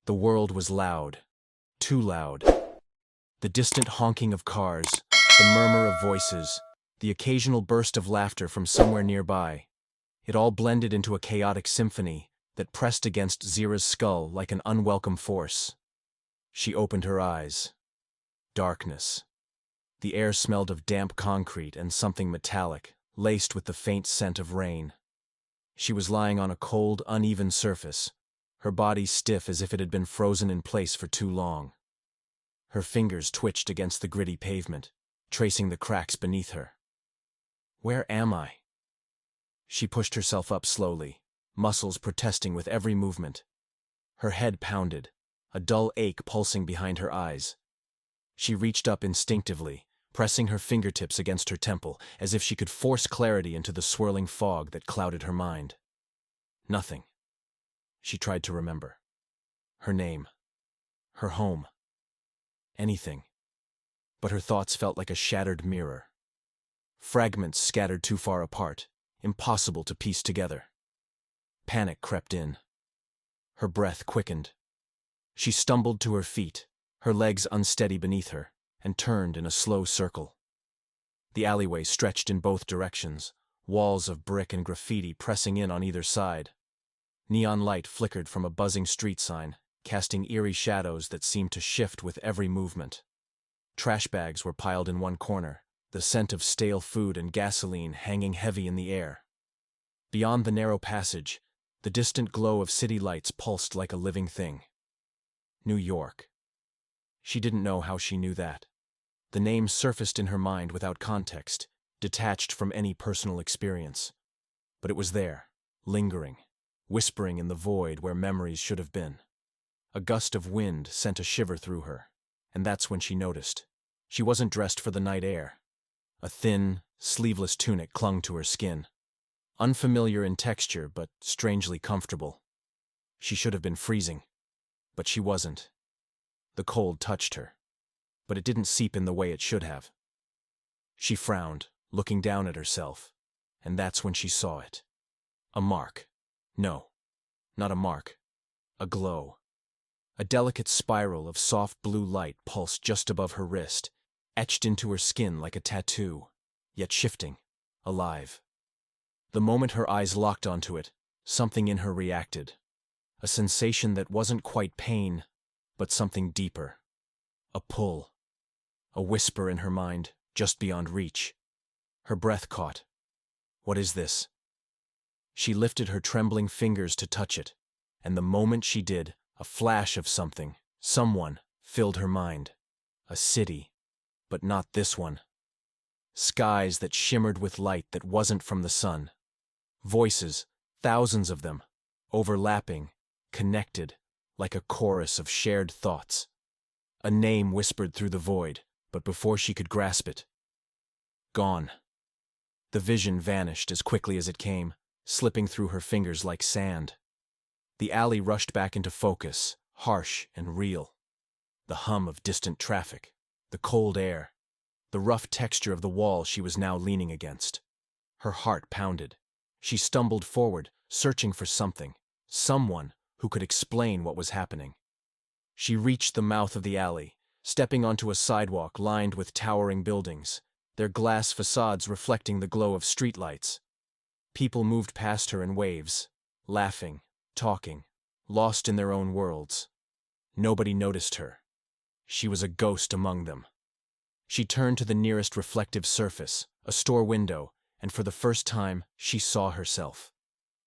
The world was loud. Too loud. The distant honking of cars, the murmur of voices, the occasional burst of laughter from somewhere nearby. It all blended into a chaotic symphony that pressed against Zira's skull like an unwelcome force. She opened her eyes. Darkness. The air smelled of damp concrete and something metallic, laced with the faint scent of rain. She was lying on a cold, uneven surface, her body stiff as if it had been frozen in place for too long. Her fingers twitched against the gritty pavement, tracing the cracks beneath her. Where am I? She pushed herself up slowly, muscles protesting with every movement. Her head pounded, a dull ache pulsing behind her eyes. She reached up instinctively, pressing her fingertips against her temple, as if she could force clarity into the swirling fog that clouded her mind. Nothing. She tried to remember. Her name. Her home. Anything. But her thoughts felt like a shattered mirror. Fragments scattered too far apart, impossible to piece together. Panic crept in. Her breath quickened. She stumbled to her feet, her legs unsteady beneath her, and turned in a slow circle. The alleyway stretched in both directions, walls of brick and graffiti pressing in on either side. Neon light flickered from a buzzing street sign, casting eerie shadows that seemed to shift with every movement. Trash bags were piled in one corner, the scent of stale food and gasoline hanging heavy in the air. Beyond the narrow passage, the distant glow of city lights pulsed like a living thing. New York. She didn't know how she knew that. The name surfaced in her mind without context, detached from any personal experience. But it was there, lingering, whispering in the void where memories should have been. A gust of wind sent a shiver through her, and that's when she noticed. She wasn't dressed for the night air. A thin, sleeveless tunic clung to her skin. Unfamiliar in texture, but strangely comfortable. She should have been freezing, but she wasn't. The cold touched her, but it didn't seep in the way it should have. She frowned, looking down at herself, and that's when she saw it. A mark. No, not a mark. A glow. A delicate spiral of soft blue light pulsed just above her wrist, etched into her skin like a tattoo, yet shifting, alive. The moment her eyes locked onto it, something in her reacted. A sensation that wasn't quite pain, but something deeper. A pull. A whisper in her mind, just beyond reach. Her breath caught. What is this? She lifted her trembling fingers to touch it, and the moment she did, a flash of something, someone, filled her mind. A city, but not this one. Skies that shimmered with light that wasn't from the sun. Voices, thousands of them, overlapping, connected, like a chorus of shared thoughts. A name whispered through the void, but before she could grasp it. Gone. The vision vanished as quickly as it came, slipping through her fingers like sand. The alley rushed back into focus, harsh and real. The hum of distant traffic, the cold air, the rough texture of the wall she was now leaning against. Her heart pounded. She stumbled forward, searching for something, someone who could explain what was happening. She reached the mouth of the alley, stepping onto a sidewalk lined with towering buildings, their glass facades reflecting the glow of streetlights. People moved past her in waves, laughing, talking, lost in their own worlds. Nobody noticed her. She was a ghost among them. She turned to the nearest reflective surface, a store window, and for the first time she saw herself.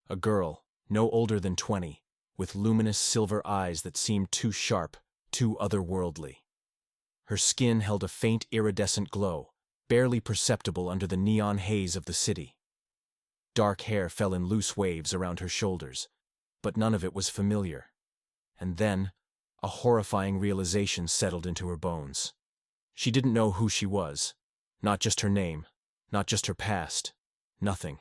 A girl, no older than 20, with luminous silver eyes that seemed too sharp, too otherworldly. Her skin held a faint iridescent glow, barely perceptible under the neon haze of the city. Dark hair fell in loose waves around her shoulders, but none of it was familiar. And then, a horrifying realization settled into her bones. She didn't know who she was, not just her name, not just her past, nothing.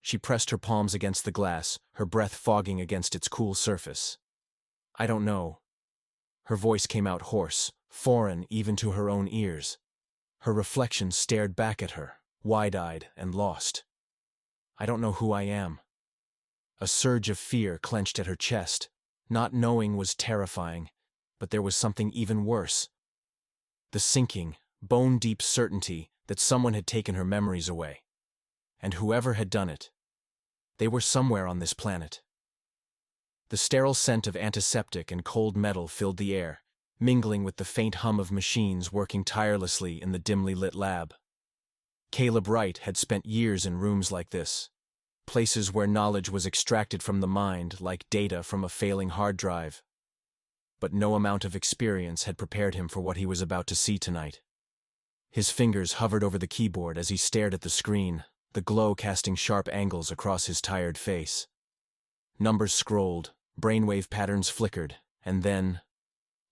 She pressed her palms against the glass, her breath fogging against its cool surface. I don't know. Her voice came out hoarse, foreign even to her own ears. Her reflection stared back at her, wide-eyed and lost. I don't know who I am. A surge of fear clenched at her chest, Not knowing was terrifying, but there was something even worse. The sinking, bone-deep certainty that someone had taken her memories away. And whoever had done it, they were somewhere on this planet. The sterile scent of antiseptic and cold metal filled the air, mingling with the faint hum of machines working tirelessly in the dimly lit lab. Caleb Wright had spent years in rooms like this, places where knowledge was extracted from the mind like data from a failing hard drive. But no amount of experience had prepared him for what he was about to see tonight. His fingers hovered over the keyboard as he stared at the screen, the glow casting sharp angles across his tired face. Numbers scrolled, brainwave patterns flickered, and then,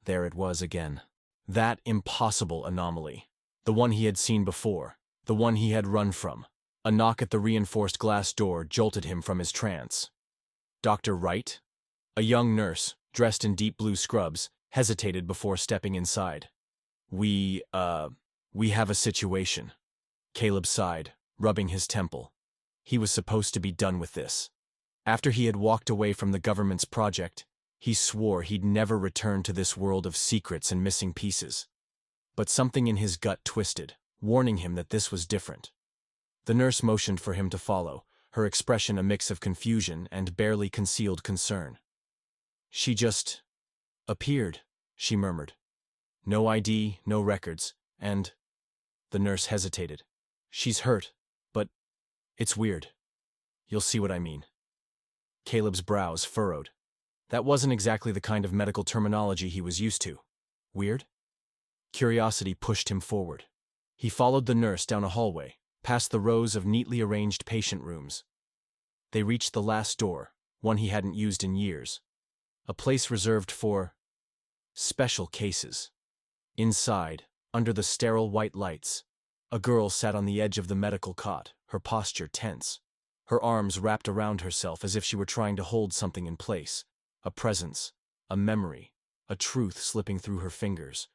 there it was again. That impossible anomaly. The one he had seen before, the one he had run from. A knock at the reinforced glass door jolted him from his trance. Dr. Wright? A young nurse, dressed in deep blue scrubs, hesitated before stepping inside. We have a situation. Caleb sighed, rubbing his temple. He was supposed to be done with this. After he had walked away from the government's project, he swore he'd never return to this world of secrets and missing pieces. But something in his gut twisted, warning him that this was different. The nurse motioned for him to follow, her expression a mix of confusion and barely concealed concern. She just appeared, she murmured. No ID, no records, and… The nurse hesitated. She's hurt, but it's weird. You'll see what I mean. Caleb's brows furrowed. That wasn't exactly the kind of medical terminology he was used to. Weird? Curiosity pushed him forward. He followed the nurse down a hallway, past the rows of neatly arranged patient rooms. They reached the last door, one he hadn't used in years. A place reserved for special cases. Inside, under the sterile white lights, a girl sat on the edge of the medical cot, her posture tense. Her arms wrapped around herself as if she were trying to hold something in place. A presence, a memory, a truth slipping through her fingers.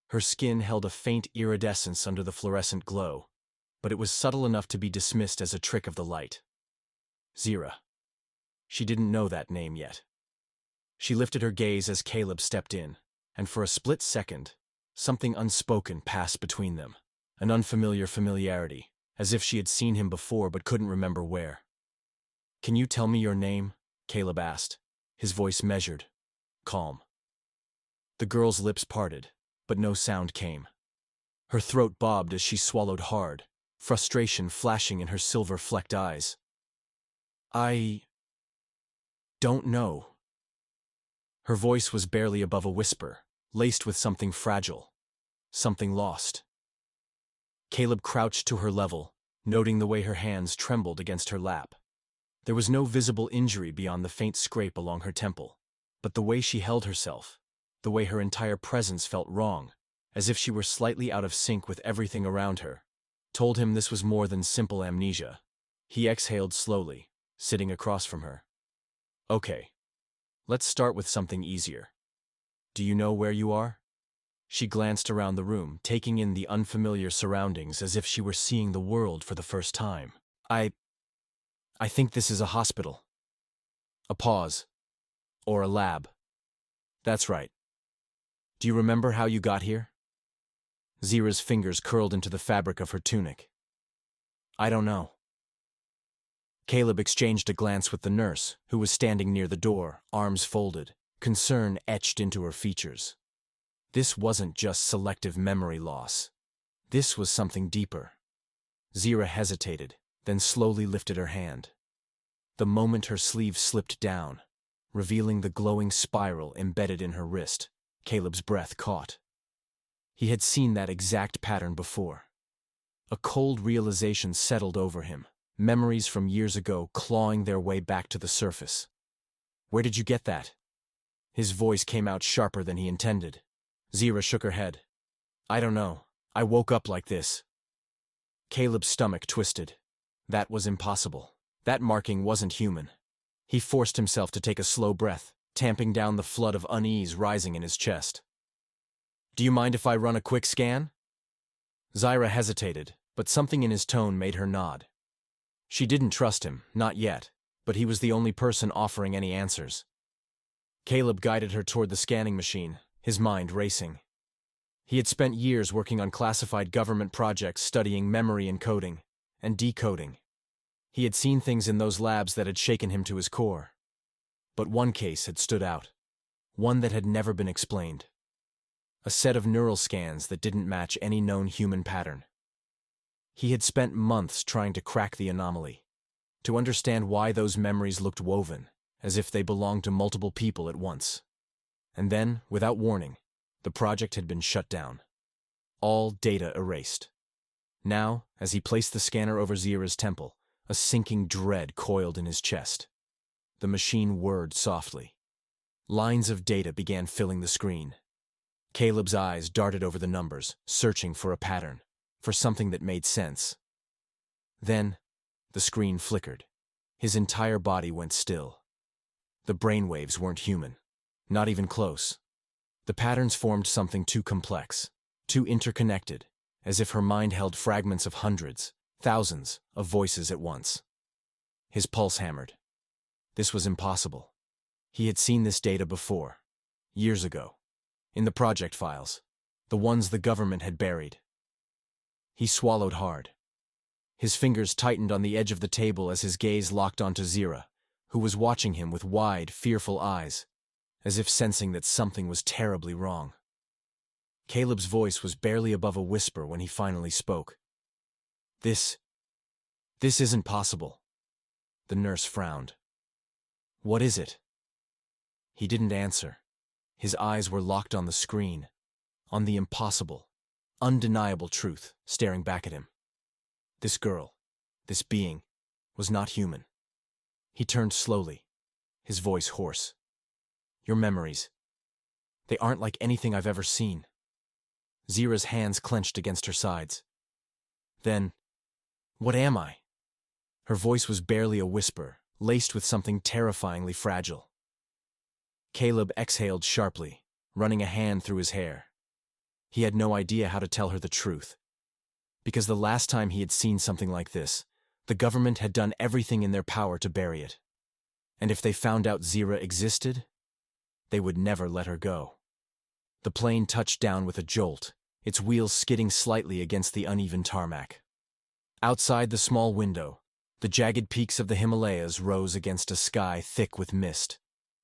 Her skin held a faint iridescence under the fluorescent glow, but it was subtle enough to be dismissed as a trick of the light. Zira. She didn't know that name yet. She lifted her gaze as Caleb stepped in, and for a split second, something unspoken passed between them, an unfamiliar familiarity, as if she had seen him before but couldn't remember where. "Can you tell me your name?" Caleb asked, his voice measured, calm. The girl's lips parted, but no sound came. Her throat bobbed as she swallowed hard, frustration flashing in her silver-flecked eyes. "I don't know." Her voice was barely above a whisper, laced with something fragile, something lost. Caleb crouched to her level, noting the way her hands trembled against her lap. There was no visible injury beyond the faint scrape along her temple, but the way she held herself, the way her entire presence felt wrong, as if she were slightly out of sync with everything around her, told him this was more than simple amnesia. He exhaled slowly, sitting across from her. "Okay, let's start with something easier. Do you know where you are?" She glanced around the room, taking in the unfamiliar surroundings as if she were seeing the world for the first time. I think this is a hospital." A pause. "Or a lab." "That's right. Do you remember how you got here?" Zira's fingers curled into the fabric of her tunic. "I don't know." Caleb exchanged a glance with the nurse, who was standing near the door, arms folded, concern etched into her features. This wasn't just selective memory loss. This was something deeper. Zira hesitated, then slowly lifted her hand. The moment her sleeve slipped down, revealing the glowing spiral embedded in her wrist, Caleb's breath caught. He had seen that exact pattern before. A cold realization settled over him, memories from years ago clawing their way back to the surface. "Where did you get that?" His voice came out sharper than he intended. Zira shook her head. "I don't know. I woke up like this." Caleb's stomach twisted. That was impossible. That marking wasn't human. He forced himself to take a slow breath, tamping down the flood of unease rising in his chest. "Do you mind if I run a quick scan?" Zira hesitated, but something in his tone made her nod. She didn't trust him, not yet, but he was the only person offering any answers. Caleb guided her toward the scanning machine, his mind racing. He had spent years working on classified government projects studying memory encoding and decoding. He had seen things in those labs that had shaken him to his core. But one case had stood out, one that had never been explained. A set of neural scans that didn't match any known human pattern. He had spent months trying to crack the anomaly, to understand why those memories looked woven, as if they belonged to multiple people at once. And then, without warning, the project had been shut down. All data erased. Now, as he placed the scanner over Zira's temple, a sinking dread coiled in his chest. The machine whirred softly. Lines of data began filling the screen. Caleb's eyes darted over the numbers, searching for a pattern, for something that made sense. Then, the screen flickered. His entire body went still. The brainwaves weren't human, not even close. The patterns formed something too complex, too interconnected, as if her mind held fragments of hundreds, thousands of voices at once. His pulse hammered. This was impossible. He had seen this data before, years ago, in the project files, the ones the government had buried. He swallowed hard. His fingers tightened on the edge of the table as his gaze locked onto Zira, who was watching him with wide, fearful eyes, as if sensing that something was terribly wrong. Caleb's voice was barely above a whisper when he finally spoke. This isn't possible." The nurse frowned. "What is it?" He didn't answer. His eyes were locked on the screen, on the impossible, undeniable truth staring back at him. This girl, this being, was not human. He turned slowly, his voice hoarse. "Your memories. They aren't like anything I've ever seen." Zira's hands clenched against her sides. "Then, what am I?" Her voice was barely a whisper, laced with something terrifyingly fragile. Caleb exhaled sharply, running a hand through his hair. He had no idea how to tell her the truth. Because the last time he had seen something like this, the government had done everything in their power to bury it. And if they found out Zira existed, they would never let her go. The plane touched down with a jolt, its wheels skidding slightly against the uneven tarmac. Outside the small window, the jagged peaks of the Himalayas rose against a sky thick with mist,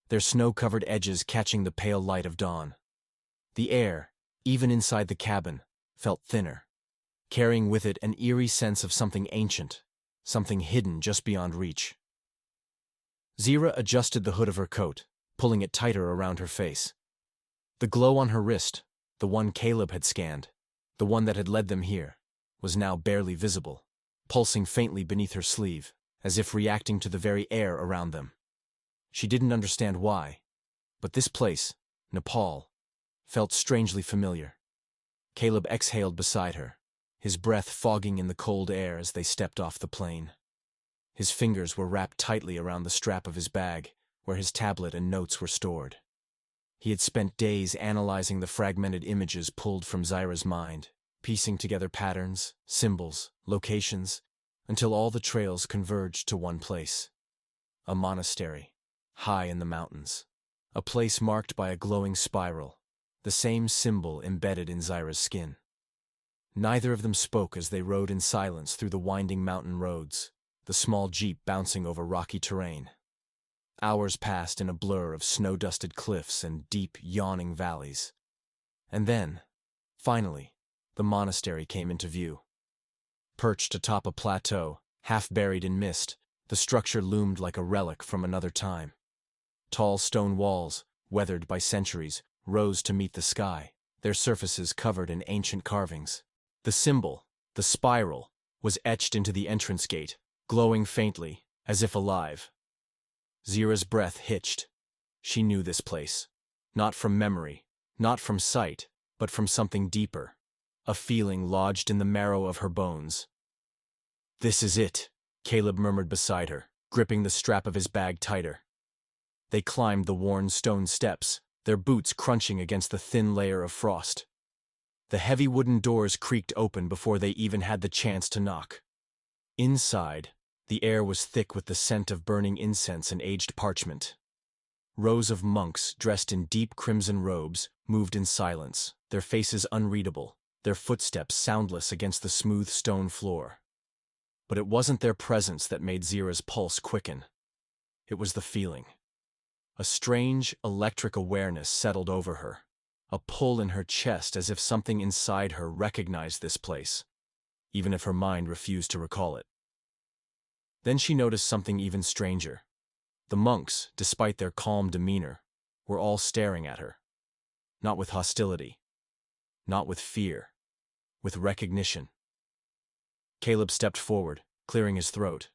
their snow-covered edges catching the pale light of dawn. The air, even inside the cabin, felt thinner, carrying with it an eerie sense of something ancient, something hidden just beyond reach. Zira adjusted the hood of her coat, pulling it tighter around her face. The glow on her wrist, the one Caleb had scanned, the one that had led them here, was now barely visible, pulsing faintly beneath her sleeve, as if reacting to the very air around them. She didn't understand why, but this place, Nepal, felt strangely familiar. Caleb exhaled beside her, his breath fogging in the cold air as they stepped off the plane. His fingers were wrapped tightly around the strap of his bag, where his tablet and notes were stored. He had spent days analyzing the fragmented images pulled from Zira's mind, piecing together patterns, symbols, locations, until all the trails converged to one place. A monastery, high in the mountains. A place marked by a glowing spiral, the same symbol embedded in Zira's skin. Neither of them spoke as they rode in silence through the winding mountain roads, the small jeep bouncing over rocky terrain. Hours passed in a blur of snow-dusted cliffs and deep, yawning valleys. And then, finally, the monastery came into view. Perched atop a plateau, half buried in mist, the structure loomed like a relic from another time. Tall stone walls, weathered by centuries, rose to meet the sky, their surfaces covered in ancient carvings. The symbol, the spiral, was etched into the entrance gate, glowing faintly, as if alive. Zira's breath hitched. She knew this place. Not from memory, not from sight, but from something deeper. A feeling lodged in the marrow of her bones. "This is it," Caleb murmured beside her, gripping the strap of his bag tighter. They climbed the worn stone steps, their boots crunching against the thin layer of frost. The heavy wooden doors creaked open before they even had the chance to knock. Inside, the air was thick with the scent of burning incense and aged parchment. Rows of monks dressed in deep crimson robes moved in silence, their faces unreadable, their footsteps soundless against the smooth stone floor. But it wasn't their presence that made Zira's pulse quicken. It was the feeling. A strange, electric awareness settled over her, a pull in her chest as if something inside her recognized this place, even if her mind refused to recall it. Then she noticed something even stranger. The monks, despite their calm demeanor, were all staring at her. Not with hostility. Not with fear. With recognition. Caleb stepped forward, clearing his throat.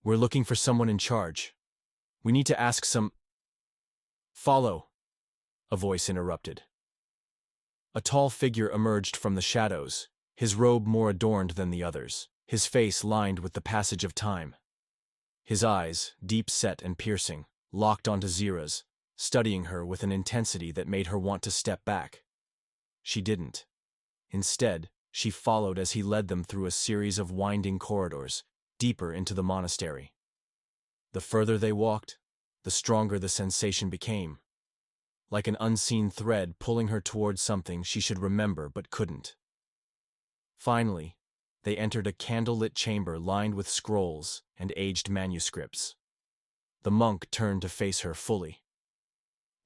"We're looking for someone in charge. We need to ask some—" "Follow," a voice interrupted. A tall figure emerged from the shadows, his robe more adorned than the others, his face lined with the passage of time. His eyes, deep-set and piercing, locked onto Zira's, studying her with an intensity that made her want to step back. She didn't. Instead, she followed as he led them through a series of winding corridors, deeper into the monastery. The further they walked, the stronger the sensation became, like an unseen thread pulling her towards something she should remember but couldn't. Finally, they entered a candlelit chamber lined with scrolls and aged manuscripts. The monk turned to face her fully.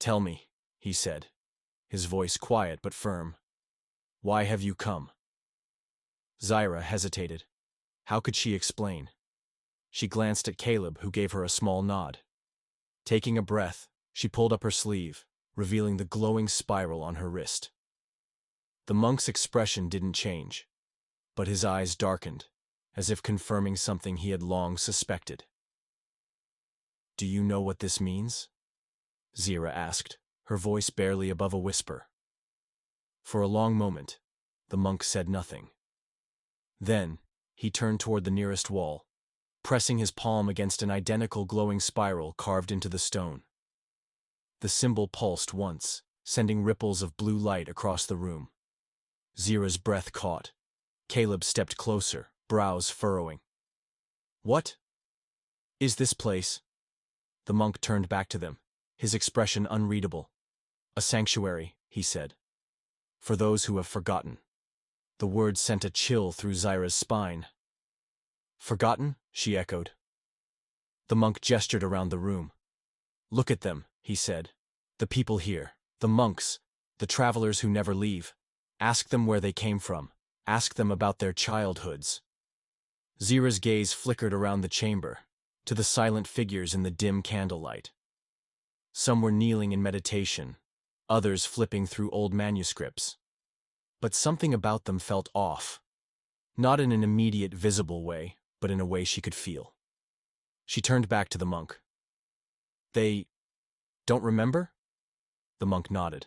"Tell me," he said, his voice quiet but firm. "Why have you come?" Zira hesitated. How could she explain? She glanced at Caleb, who gave her a small nod. Taking a breath, she pulled up her sleeve, revealing the glowing spiral on her wrist. The monk's expression didn't change, but his eyes darkened, as if confirming something he had long suspected. "Do you know what this means?" Zira asked, her voice barely above a whisper. For a long moment, the monk said nothing. Then, he turned toward the nearest wall, pressing his palm against an identical glowing spiral carved into the stone. The symbol pulsed once, sending ripples of blue light across the room. Zira's breath caught. Caleb stepped closer, brows furrowing. "What is this place?" The monk turned back to them, his expression unreadable. "A sanctuary," he said. "For those who have forgotten." The word sent a chill through Zira's spine. "Forgotten?" she echoed. The monk gestured around the room. "Look at them," he said. "The people here, the monks, the travelers who never leave. Ask them where they came from. Ask them about their childhoods." Zira's gaze flickered around the chamber, to the silent figures in the dim candlelight. Some were kneeling in meditation, others flipping through old manuscripts. But something about them felt off. Not in an immediate visible way, but in a way she could feel. She turned back to the monk. "They don't remember?" The monk nodded.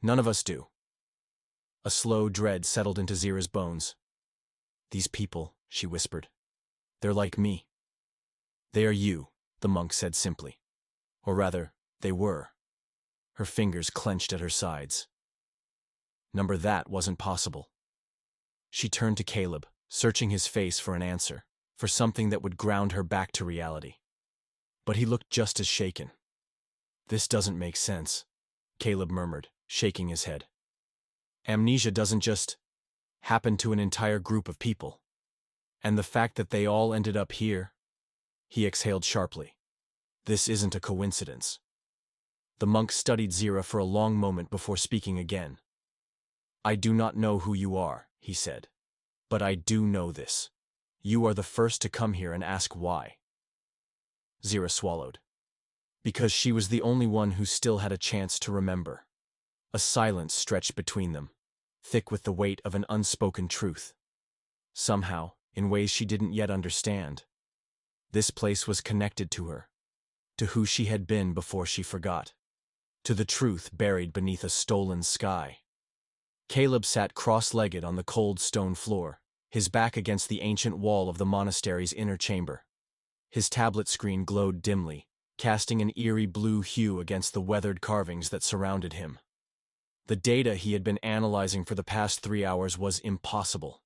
"None of us do." A slow dread settled into Zira's bones. "These people," she whispered. "They're like me." "They are you," the monk said simply. Or rather, they were. Her fingers clenched at her sides. Number that wasn't possible. She turned to Caleb, searching his face for an answer, for something that would ground her back to reality. But he looked just as shaken. "This doesn't make sense," Caleb murmured, shaking his head. "Amnesia doesn't just happen to an entire group of people. And the fact that they all ended up here—" He exhaled sharply. "This isn't a coincidence." The monk studied Zira for a long moment before speaking again. "I do not know who you are," he said. "But I do know this. You are the first to come here and ask why." Zira swallowed. Because she was the only one who still had a chance to remember. A silence stretched between them, thick with the weight of an unspoken truth. Somehow, in ways she didn't yet understand, this place was connected to her, to who she had been before she forgot, to the truth buried beneath a stolen sky. Caleb sat cross-legged on the cold stone floor, his back against the ancient wall of the monastery's inner chamber. His tablet screen glowed dimly, casting an eerie blue hue against the weathered carvings that surrounded him. The data he had been analyzing for the past 3 hours was impossible.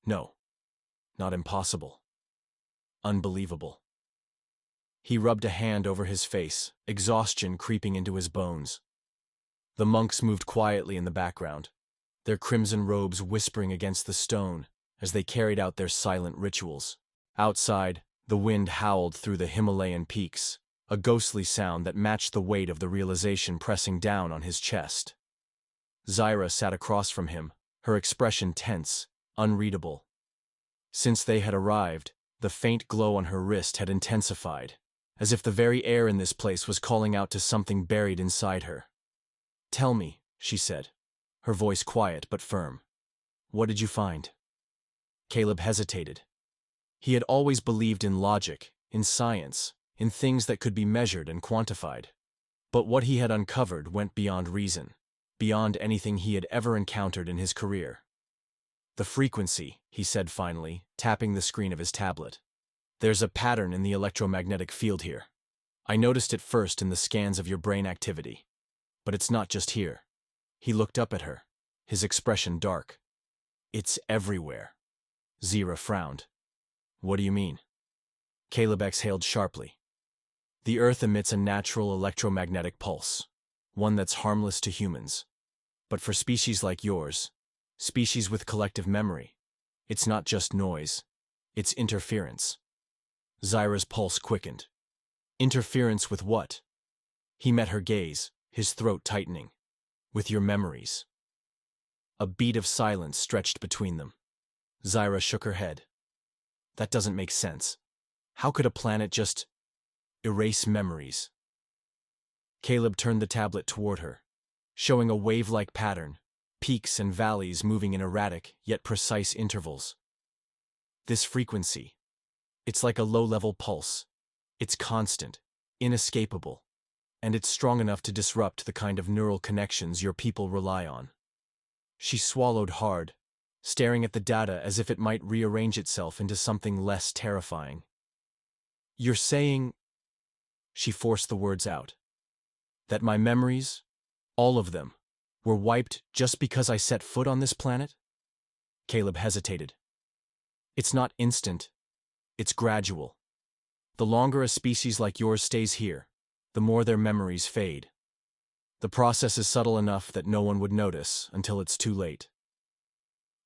No, not impossible. Unbelievable. He rubbed a hand over his face, exhaustion creeping into his bones. The monks moved quietly in the background, their crimson robes whispering against the stone as they carried out their silent rituals. Outside, the wind howled through the Himalayan peaks, a ghostly sound that matched the weight of the realization pressing down on his chest. Zyra sat across from him, her expression tense, unreadable. Since they had arrived, the faint glow on her wrist had intensified, as if the very air in this place was calling out to something buried inside her. "Tell me," she said, her voice quiet but firm. "What did you find?" Caleb hesitated. He had always believed in logic, in science, in things that could be measured and quantified. But what he had uncovered went beyond reason, beyond anything he had ever encountered in his career. "The frequency," he said finally, tapping the screen of his tablet. "There's a pattern in the electromagnetic field here. I noticed it first in the scans of your brain activity. But it's not just here." He looked up at her, his expression dark. "It's everywhere." Zyra frowned. "What do you mean?" Caleb exhaled sharply. "The Earth emits a natural electromagnetic pulse, one that's harmless to humans. But for species like yours, species with collective memory, it's not just noise, it's interference." Zyra's pulse quickened. "Interference with what?" He met her gaze, his throat tightening. "With your memories." A beat of silence stretched between them. Zyra shook her head. "That doesn't make sense. How could a planet just erase memories?" Caleb turned the tablet toward her, showing a wave-like pattern, peaks and valleys moving in erratic yet precise intervals. "This frequency, it's like a low-level pulse. It's constant, inescapable, and it's strong enough to disrupt the kind of neural connections your people rely on." She swallowed hard, staring at the data as if it might rearrange itself into something less terrifying. "You're saying," she forced the words out, "that my memories, all of them, were wiped just because I set foot on this planet?" Caleb hesitated. "It's not instant. It's gradual. The longer a species like yours stays here, the more their memories fade. The process is subtle enough that no one would notice until it's too late."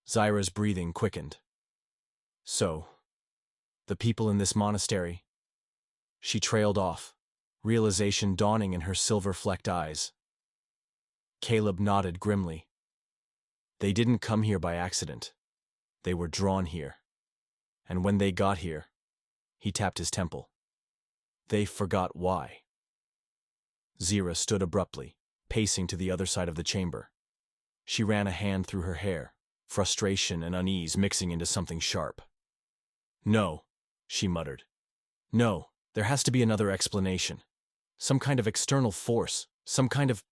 Zyra's breathing quickened. "So, the people in this monastery?" She trailed off, realization dawning in her silver-flecked eyes. Caleb nodded grimly. "They didn't come here by accident. They were drawn here. And when they got here," he tapped his temple, "they forgot why." Zyra stood abruptly, pacing to the other side of the chamber. She ran a hand through her hair, frustration and unease mixing into something sharp. "No," she muttered. "No, there has to be another explanation. Some kind of external force, some kind of—"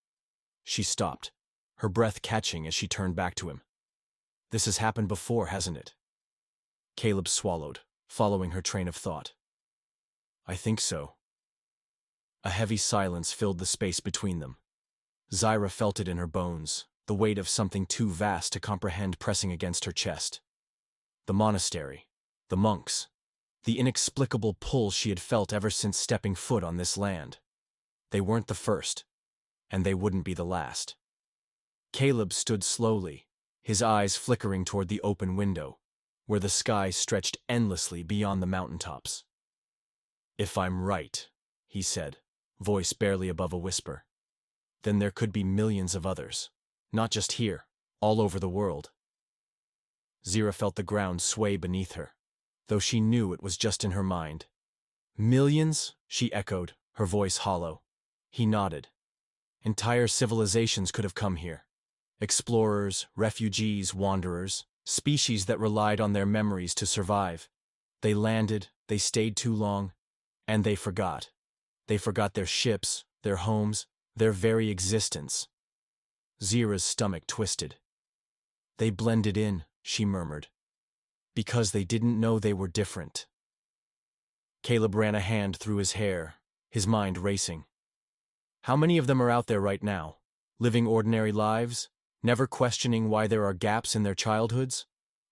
She stopped, her breath catching as she turned back to him. "This has happened before, hasn't it?" Caleb swallowed, following her train of thought. "I think so." A heavy silence filled the space between them. Zyra felt it in her bones, the weight of something too vast to comprehend pressing against her chest. The monastery, the monks, the inexplicable pull she had felt ever since stepping foot on this land. They weren't the first, and they wouldn't be the last. Caleb stood slowly, his eyes flickering toward the open window, where the sky stretched endlessly beyond the mountaintops. "If I'm right," he said, voice barely above a whisper, "then there could be millions of others, not just here, all over the world." Zyra felt the ground sway beneath her, though she knew it was just in her mind. "Millions?" she echoed, her voice hollow. He nodded. "Entire civilizations could have come here. Explorers, refugees, wanderers, species that relied on their memories to survive. They landed, they stayed too long, and they forgot. They forgot their ships, their homes, their very existence." Zyra's stomach twisted. "They blended in," she murmured, "because they didn't know they were different." Caleb ran a hand through his hair, his mind racing. How many of them are out there right now, living ordinary lives, never questioning why there are gaps in their childhoods,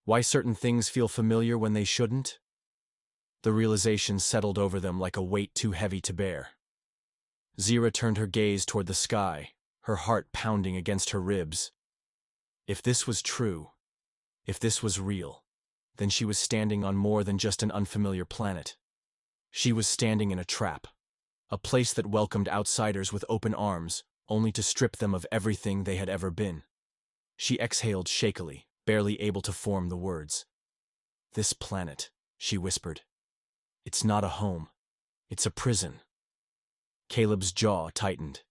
why certain things feel familiar when they shouldn't? The realization settled over them like a weight too heavy to bear. Zira turned her gaze toward the sky, her heart pounding against her ribs. If this was true, if this was real, then she was standing on more than just an unfamiliar planet. She was standing in a trap, a place that welcomed outsiders with open arms, only to strip them of everything they had ever been. She exhaled shakily, barely able to form the words. "This planet," she whispered. "It's not a home. It's a prison." Caleb's jaw tightened.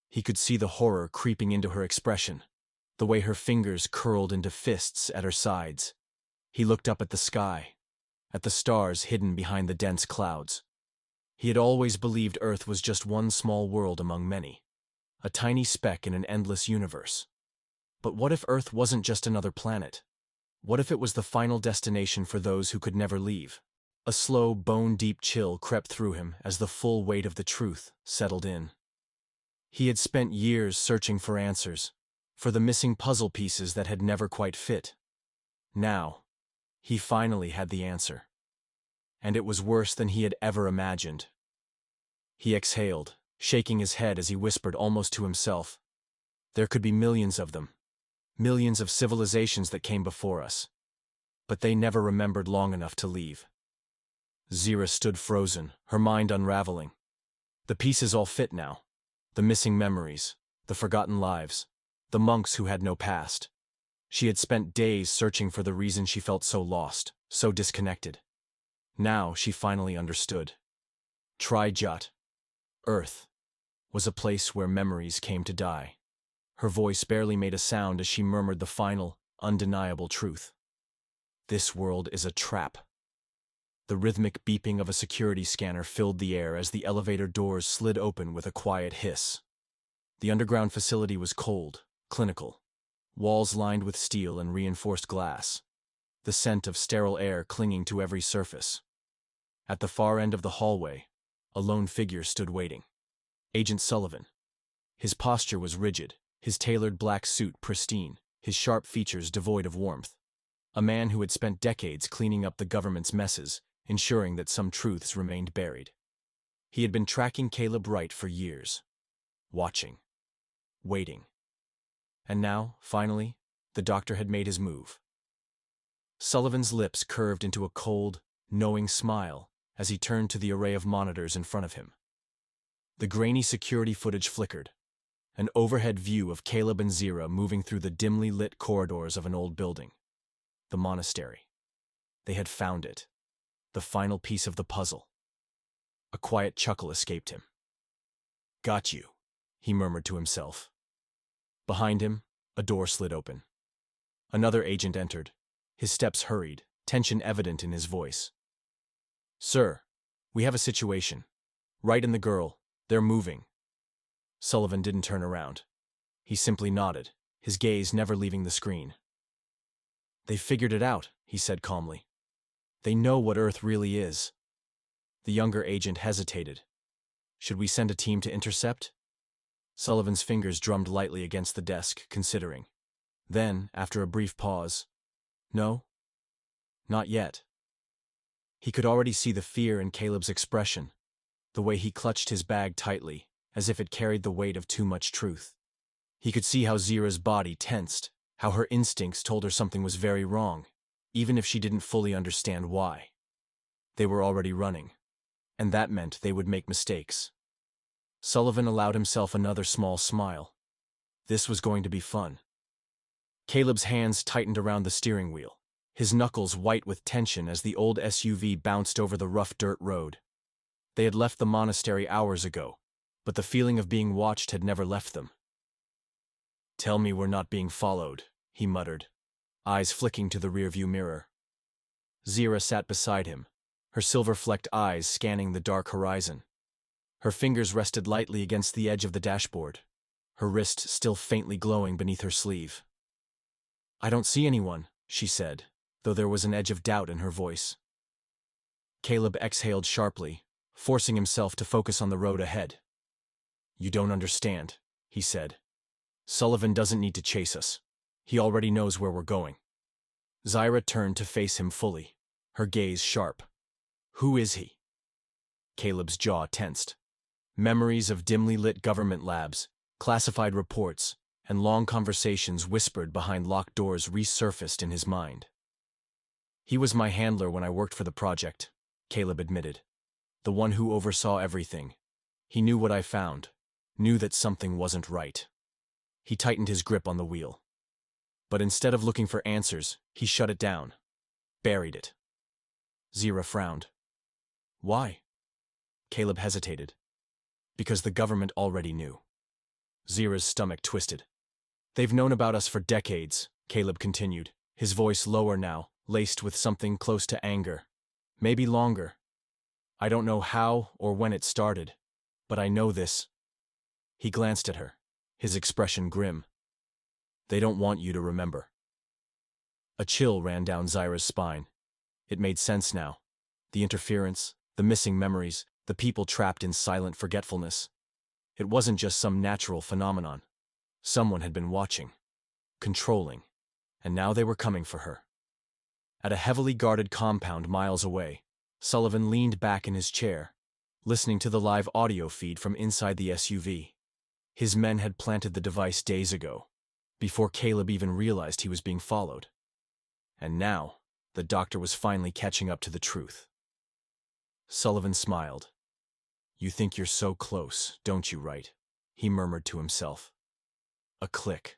He could see the horror creeping into her expression, the way her fingers curled into fists at her sides. He looked up at the sky, at the stars hidden behind the dense clouds. He had always believed Earth was just one small world among many, a tiny speck in an endless universe. But what if Earth wasn't just another planet? What if it was the final destination for those who could never leave? A slow, bone-deep chill crept through him as the full weight of the truth settled in. He had spent years searching for answers, for the missing puzzle pieces that had never quite fit. Now, he finally had the answer. And it was worse than he had ever imagined. He exhaled, shaking his head as he whispered almost to himself. There could be millions of them, millions of civilizations that came before us. But they never remembered long enough to leave. Zira stood frozen, her mind unraveling. The pieces all fit now. The missing memories, the forgotten lives, the monks who had no past. She had spent days searching for the reason she felt so lost, so disconnected. Now she finally understood. Trijat, Earth, was a place where memories came to die. Her voice barely made a sound as she murmured the final, undeniable truth. This world is a trap. The rhythmic beeping of a security scanner filled the air as the elevator doors slid open with a quiet hiss. The underground facility was cold, clinical, walls lined with steel and reinforced glass, the scent of sterile air clinging to every surface. At the far end of the hallway, a lone figure stood waiting. Agent Sullivan. His posture was rigid, his tailored black suit pristine, his sharp features devoid of warmth. A man who had spent decades cleaning up the government's messes, ensuring that some truths remained buried. He had been tracking Caleb Wright for years. Watching. Waiting. And now, finally, the doctor had made his move. Sullivan's lips curved into a cold, knowing smile as he turned to the array of monitors in front of him. The grainy security footage flickered, an overhead view of Caleb and Zira moving through the dimly lit corridors of an old building. The monastery. They had found it. The final piece of the puzzle. A quiet chuckle escaped him. "Got you," he murmured to himself. Behind him, a door slid open. Another agent entered. His steps hurried, tension evident in his voice. "Sir, we have a situation. Wright and the girl, they're moving." Sullivan didn't turn around. He simply nodded, his gaze never leaving the screen. "They figured it out," he said calmly. "They know what Earth really is." The younger agent hesitated. "Should we send a team to intercept?" Sullivan's fingers drummed lightly against the desk, considering. Then, after a brief pause, "No, not yet." He could already see the fear in Caleb's expression, the way he clutched his bag tightly, as if it carried the weight of too much truth. He could see how Zira's body tensed, how her instincts told her something was very wrong, even if she didn't fully understand why. They were already running, and that meant they would make mistakes. Sullivan allowed himself another small smile. This was going to be fun. Caleb's hands tightened around the steering wheel, his knuckles white with tension as the old SUV bounced over the rough dirt road. They had left the monastery hours ago, but the feeling of being watched had never left them. "Tell me we're not being followed," he muttered, eyes flicking to the rearview mirror. Zira sat beside him, her silver-flecked eyes scanning the dark horizon. Her fingers rested lightly against the edge of the dashboard, her wrist still faintly glowing beneath her sleeve. "I don't see anyone," she said, though there was an edge of doubt in her voice. Caleb exhaled sharply, forcing himself to focus on the road ahead. "You don't understand," he said. "Sullivan doesn't need to chase us. He already knows where we're going." Zira turned to face him fully, her gaze sharp. Who is he? Caleb's jaw tensed. Memories of dimly lit government labs, classified reports, and long conversations whispered behind locked doors resurfaced in his mind. He was my handler when I worked for the project, Caleb admitted. The one who oversaw everything. He knew what I found, knew that something wasn't right. He tightened his grip on the wheel. But instead of looking for answers, he shut it down. Buried it. Zira frowned. Why? Caleb hesitated. Because the government already knew. Zira's stomach twisted. They've known about us for decades, Caleb continued, his voice lower now, laced with something close to anger. Maybe longer. I don't know how or when it started, but I know this. He glanced at her, his expression grim. They don't want you to remember. A chill ran down Zira's spine. It made sense now. The interference, the missing memories, the people trapped in silent forgetfulness. It wasn't just some natural phenomenon. Someone had been watching, controlling, and now they were coming for her. At a heavily guarded compound miles away, Sullivan leaned back in his chair, listening to the live audio feed from inside the SUV. His men had planted the device days ago, before Caleb even realized he was being followed. And now, the doctor was finally catching up to the truth. Sullivan smiled. You think you're so close, don't you, right? He murmured to himself. A click.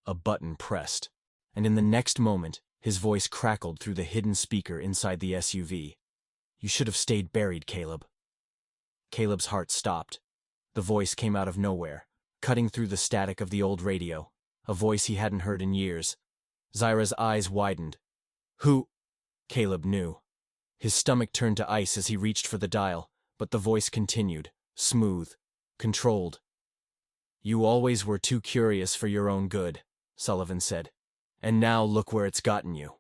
A button pressed, and in the next moment, his voice crackled through the hidden speaker inside the SUV. You should have stayed buried, Caleb. Caleb's heart stopped. The voice came out of nowhere, cutting through the static of the old radio, a voice he hadn't heard in years. Zira's eyes widened. Who? Caleb knew. His stomach turned to ice as he reached for the dial, but the voice continued, smooth, controlled. You always were too curious for your own good, Sullivan said. And now look where it's gotten you.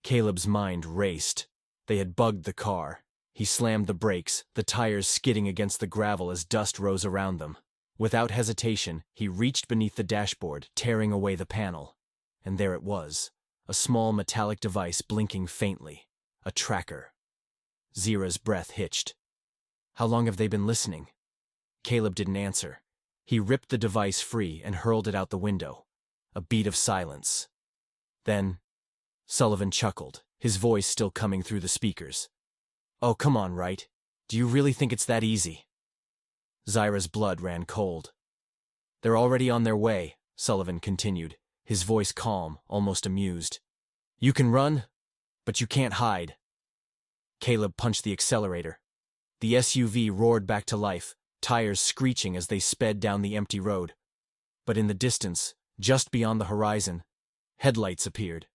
Caleb's mind raced. They had bugged the car. He slammed the brakes, the tires skidding against the gravel as dust rose around them. Without hesitation, he reached beneath the dashboard, tearing away the panel. And there it was, a small metallic device blinking faintly. A tracker. Zira's breath hitched. How long have they been listening? Caleb didn't answer. He ripped the device free and hurled it out the window. A beat of silence. Then, Sullivan chuckled, his voice still coming through the speakers. Oh, come on, right? Do you really think it's that easy? Zira's blood ran cold. They're already on their way, Sullivan continued, his voice calm, almost amused. You can run, but you can't hide. Caleb punched the accelerator. The SUV roared back to life, tires screeching as they sped down the empty road. But in the distance, just beyond the horizon, headlights appeared.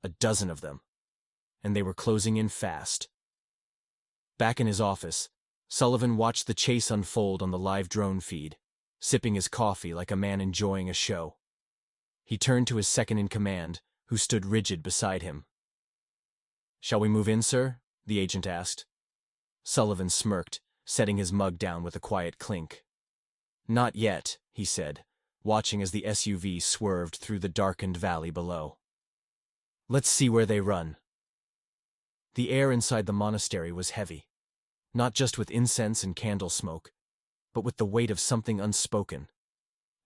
A dozen of them. And they were closing in fast. Back in his office, Sullivan watched the chase unfold on the live drone feed, sipping his coffee like a man enjoying a show. He turned to his second-in-command, who stood rigid beside him. Shall we move in, sir? The agent asked. Sullivan smirked, setting his mug down with a quiet clink. Not yet, he said, watching as the SUV swerved through the darkened valley below. Let's see where they run. The air inside the monastery was heavy, not just with incense and candle smoke, but with the weight of something unspoken.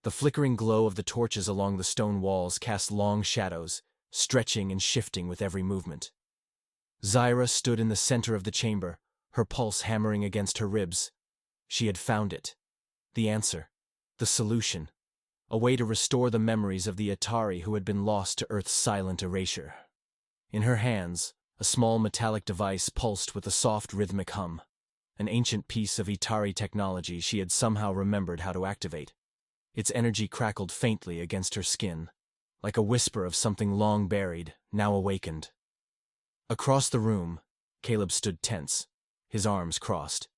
The flickering glow of the torches along the stone walls cast long shadows, stretching and shifting with every movement. Zira stood in the center of the chamber, her pulse hammering against her ribs. She had found it. The answer. The solution. A way to restore the memories of the Atari who had been lost to Earth's silent erasure. In her hands, a small metallic device pulsed with a soft rhythmic hum. An ancient piece of Atari technology she had somehow remembered how to activate. Its energy crackled faintly against her skin, like a whisper of something long buried, now awakened. Across the room, Caleb stood tense, his arms crossed.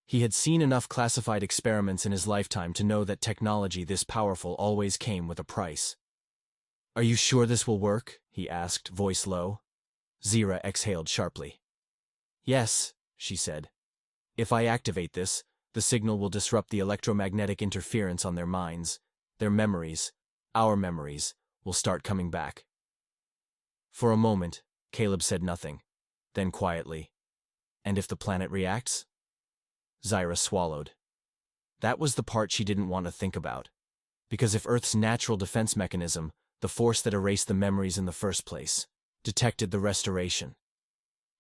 He had seen enough classified experiments in his lifetime to know that technology this powerful always came with a price. Are you sure this will work? He asked, voice low. Zira exhaled sharply. Yes, she said. If I activate this, the signal will disrupt the electromagnetic interference on their minds. Their memories, our memories, will start coming back. For a moment, Caleb said nothing. Then quietly, And if the planet reacts? Zyra swallowed. That was the part she didn't want to think about. Because if Earth's natural defense mechanism, the force that erased the memories in the first place, detected the restoration,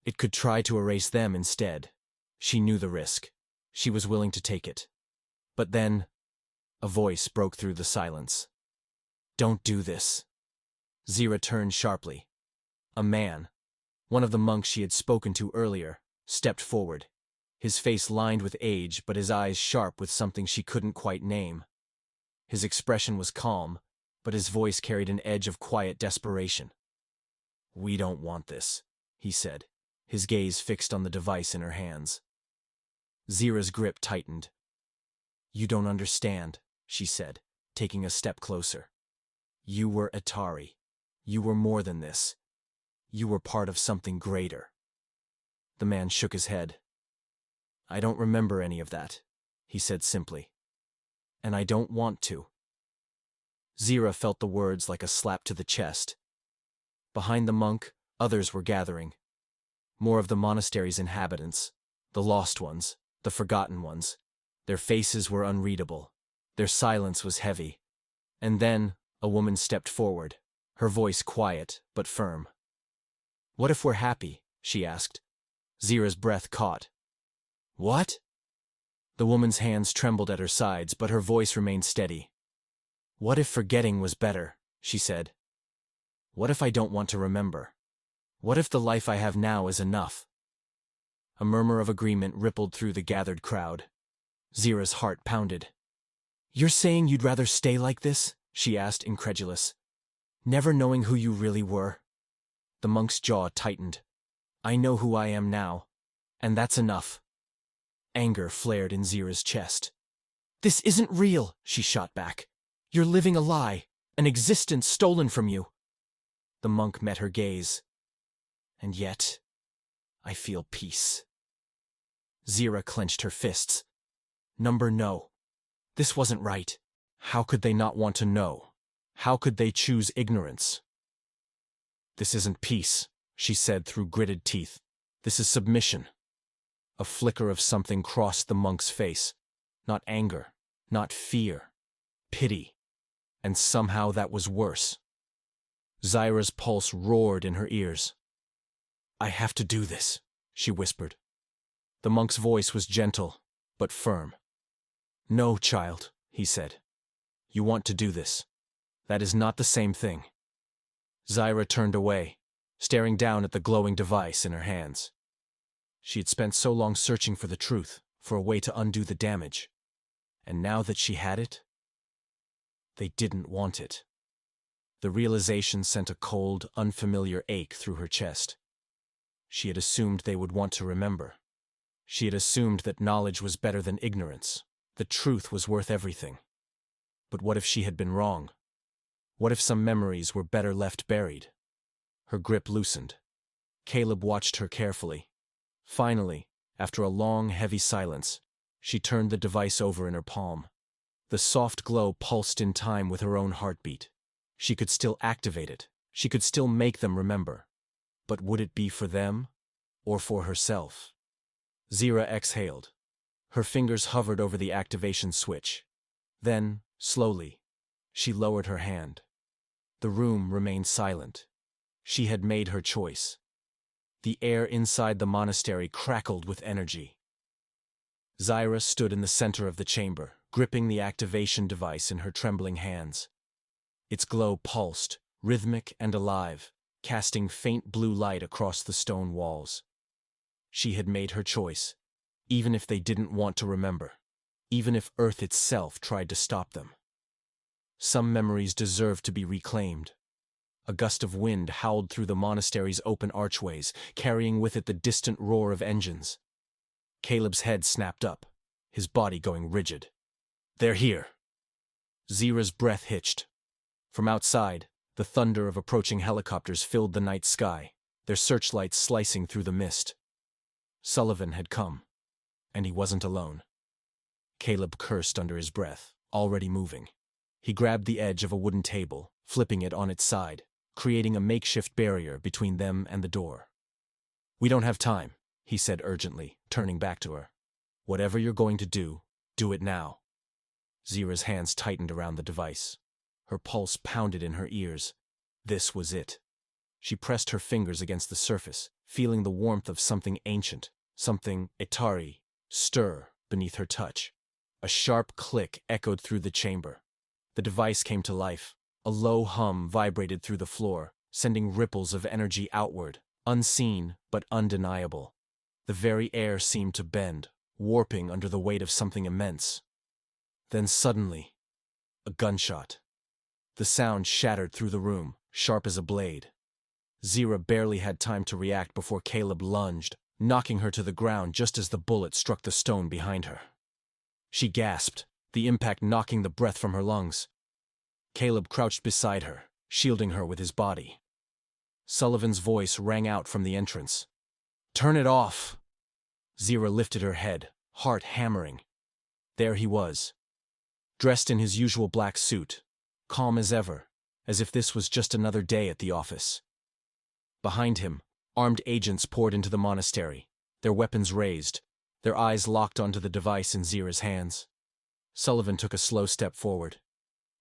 it could try to erase them instead. She knew the risk. She was willing to take it. But then, a voice broke through the silence. Don't do this. Zyra turned sharply. A man, one of the monks she had spoken to earlier, stepped forward. His face lined with age, but his eyes sharp with something she couldn't quite name. His expression was calm, but his voice carried an edge of quiet desperation. We don't want this, he said, his gaze fixed on the device in her hands. Zyra's grip tightened. You don't understand, she said, taking a step closer. You were Atari. You were more than this. You were part of something greater. The man shook his head. I don't remember any of that, he said simply. And I don't want to. Zyra felt the words like a slap to the chest. Behind the monk, others were gathering. More of the monastery's inhabitants, the lost ones, the forgotten ones. Their faces were unreadable. Their silence was heavy. And then, a woman stepped forward, her voice quiet but firm. What if we're happy? She asked. Zyra's breath caught. What? The woman's hands trembled at her sides, but her voice remained steady. What if forgetting was better? She said. What if I don't want to remember? What if the life I have now is enough? A murmur of agreement rippled through the gathered crowd. Zyra's heart pounded. You're saying you'd rather stay like this? She asked, incredulous. Never knowing who you really were? The monk's jaw tightened. I know who I am now, and that's enough. Anger flared in Zyra's chest. This isn't real, she shot back. You're living a lie, an existence stolen from you. The monk met her gaze. And yet, I feel peace. Zyra clenched her fists. No. This wasn't right. How could they not want to know? How could they choose ignorance? This isn't peace, she said through gritted teeth. This is submission. A flicker of something crossed the monk's face. Not anger, not fear, pity. And somehow that was worse. Zyra's pulse roared in her ears. I have to do this, she whispered. The monk's voice was gentle, but firm. No, child, he said. You want to do this. That is not the same thing. Zyra turned away, staring down at the glowing device in her hands. She had spent so long searching for the truth, for a way to undo the damage. And now that she had it, they didn't want it. The realization sent a cold, unfamiliar ache through her chest. She had assumed they would want to remember. She had assumed that knowledge was better than ignorance. The truth was worth everything. But what if she had been wrong? What if some memories were better left buried? Her grip loosened. Caleb watched her carefully. Finally, after a long, heavy silence, she turned the device over in her palm. The soft glow pulsed in time with her own heartbeat. She could still activate it. She could still make them remember. But would it be for them, or for herself? Zyra exhaled. Her fingers hovered over the activation switch. Then, slowly, she lowered her hand. The room remained silent. She had made her choice. The air inside the monastery crackled with energy. Zyra stood in the center of the chamber, gripping the activation device in her trembling hands. Its glow pulsed, rhythmic and alive, casting faint blue light across the stone walls. She had made her choice, even if they didn't want to remember, even if Earth itself tried to stop them. Some memories deserved to be reclaimed. A gust of wind howled through the monastery's open archways, carrying with it the distant roar of engines. Caleb's head snapped up, his body going rigid. They're here. Zyra's breath hitched. From outside, the thunder of approaching helicopters filled the night sky, their searchlights slicing through the mist. Sullivan had come, and he wasn't alone. Caleb cursed under his breath, already moving. He grabbed the edge of a wooden table, flipping it on its side, creating a makeshift barrier between them and the door. We don't have time, he said urgently, turning back to her. Whatever you're going to do it now. Zira's hands tightened around the device. Her pulse pounded in her ears. This was it. She pressed her fingers against the surface, feeling the warmth of something ancient, something Atari, stir beneath her touch. A sharp click echoed through the chamber. The device came to life. A low hum vibrated through the floor, sending ripples of energy outward, unseen but undeniable. The very air seemed to bend, warping under the weight of something immense. Then suddenly, a gunshot. The sound shattered through the room, sharp as a blade. Zira barely had time to react before Caleb lunged, knocking her to the ground just as the bullet struck the stone behind her. She gasped, the impact knocking the breath from her lungs. Caleb crouched beside her, shielding her with his body. Sullivan's voice rang out from the entrance. "Turn it off!" Zira lifted her head, heart hammering. There he was, dressed in his usual black suit, calm as ever, as if this was just another day at the office. Behind him, armed agents poured into the monastery, their weapons raised, their eyes locked onto the device in Zira's hands. Sullivan took a slow step forward.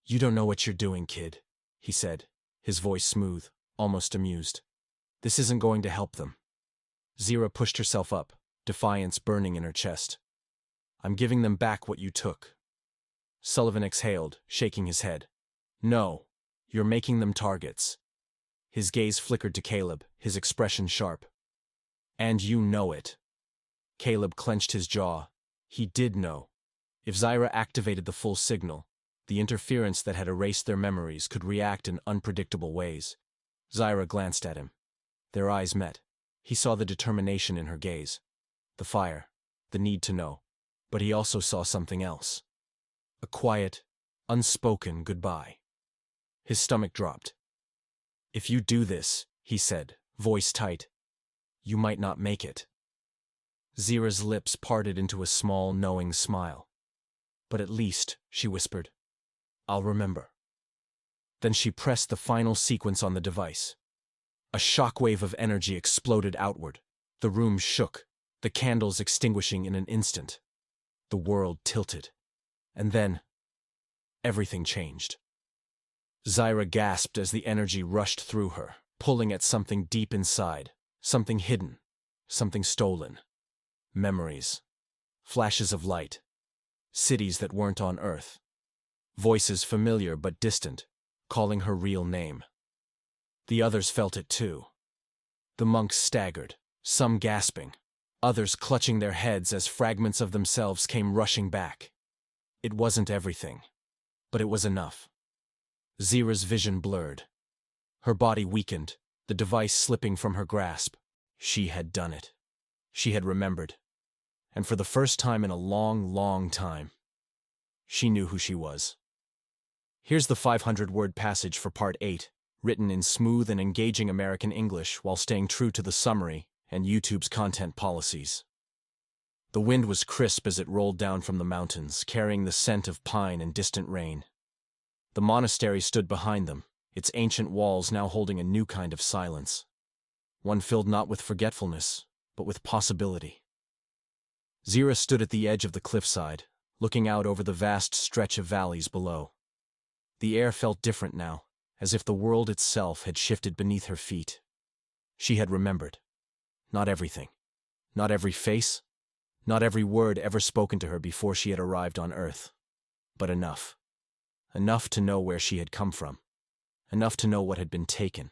"You don't know what you're doing, kid," he said, his voice smooth, almost amused. "This isn't going to help them." Zira pushed herself up, defiance burning in her chest. "I'm giving them back what you took." Sullivan exhaled, shaking his head. "No, you're making them targets." His gaze flickered to Caleb, his expression sharp. "And you know it." Caleb clenched his jaw. He did know. If Zira activated the full signal, the interference that had erased their memories could react in unpredictable ways. Zira glanced at him. Their eyes met. He saw the determination in her gaze, the fire, the need to know. But he also saw something else. A quiet, unspoken goodbye. His stomach dropped. "If you do this," he said, voice tight, "you might not make it." Zira's lips parted into a small, knowing smile. "But at least," she whispered, "I'll remember." Then she pressed the final sequence on the device. A shockwave of energy exploded outward. The room shook, the candles extinguishing in an instant. The world tilted. And then, everything changed. Zira gasped as the energy rushed through her, pulling at something deep inside, something hidden, something stolen. Memories. Flashes of light. Cities that weren't on Earth. Voices familiar but distant, calling her real name. The others felt it too. The monks staggered, some gasping, others clutching their heads as fragments of themselves came rushing back. It wasn't everything, but it was enough. Zira's vision blurred. Her body weakened, the device slipping from her grasp. She had done it. She had remembered. And for the first time in a long, long time, she knew who she was. Here's the 500-word passage for Part 8, written in smooth and engaging American English while staying true to the summary and YouTube's content policies. The wind was crisp as it rolled down from the mountains, carrying the scent of pine and distant rain. The monastery stood behind them, its ancient walls now holding a new kind of silence. One filled not with forgetfulness, but with possibility. Zira stood at the edge of the cliffside, looking out over the vast stretch of valleys below. The air felt different now, as if the world itself had shifted beneath her feet. She had remembered. Not everything. Not every face. Not every word ever spoken to her before she had arrived on Earth. But enough. Enough to know where she had come from. Enough to know what had been taken.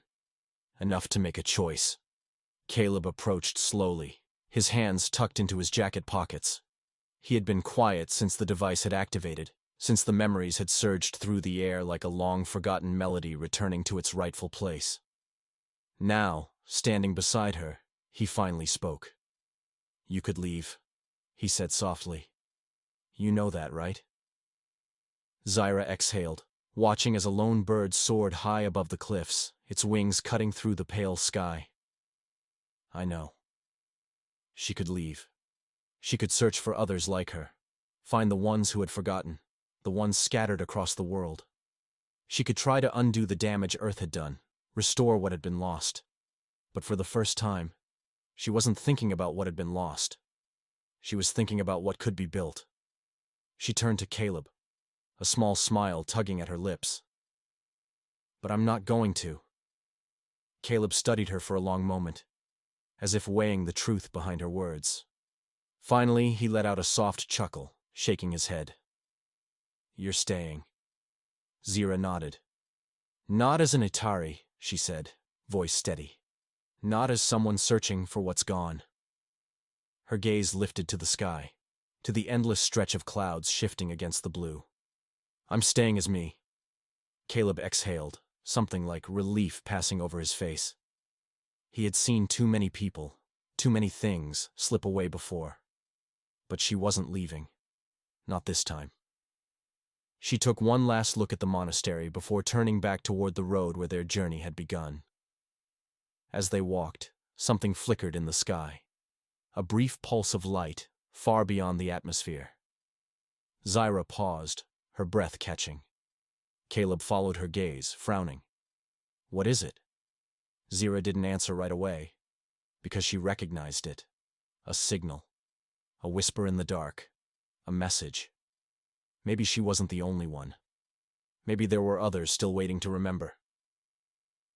Enough to make a choice. Caleb approached slowly, his hands tucked into his jacket pockets. He had been quiet since the device had activated, since the memories had surged through the air like a long-forgotten melody returning to its rightful place. Now, standing beside her, he finally spoke. "You could leave," he said softly. "You know that, right?" Zira exhaled, watching as a lone bird soared high above the cliffs, its wings cutting through the pale sky. "I know." She could leave. She could search for others like her, find the ones who had forgotten, the ones scattered across the world. She could try to undo the damage Earth had done, restore what had been lost. But for the first time, She wasn't thinking about what had been lost. She was thinking about what could be built. She turned to Caleb, a small smile tugging at her lips. "But I'm not going to." Caleb studied her for a long moment, as if weighing the truth behind her words. Finally, he let out a soft chuckle, shaking his head. "You're staying." Zira nodded. "Not as an Atari," she said, voice steady. "Not as someone searching for what's gone." Her gaze lifted to the sky, to the endless stretch of clouds shifting against the blue. "I'm staying as me." Caleb exhaled, something like relief passing over his face. He had seen too many people, too many things, slip away before. But she wasn't leaving. Not this time. She took one last look at the monastery before turning back toward the road where their journey had begun. As they walked, something flickered in the sky. A brief pulse of light, far beyond the atmosphere. Zira paused, her breath catching. Caleb followed her gaze, frowning. "What is it?" Zira didn't answer right away, because she recognized it. A signal. A whisper in the dark. A message. Maybe she wasn't the only one. Maybe there were others still waiting to remember.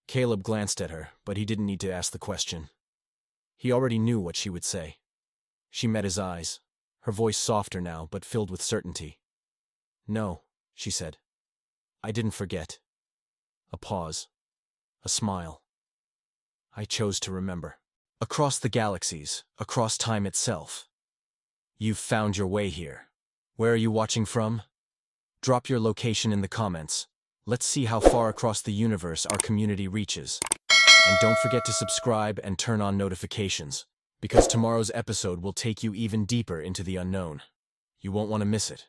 Caleb glanced at her, but he didn't need to ask the question. He already knew what she would say. She met his eyes, her voice softer now, but filled with certainty. "No," she said. "I didn't forget." A pause. A smile. "I chose to remember. Across the galaxies, across time itself. You've found your way here. Where are you watching from? Drop your location in the comments. Let's see how far across the universe our community reaches. And don't forget to subscribe and turn on notifications, because tomorrow's episode will take you even deeper into the unknown. You won't want to miss it.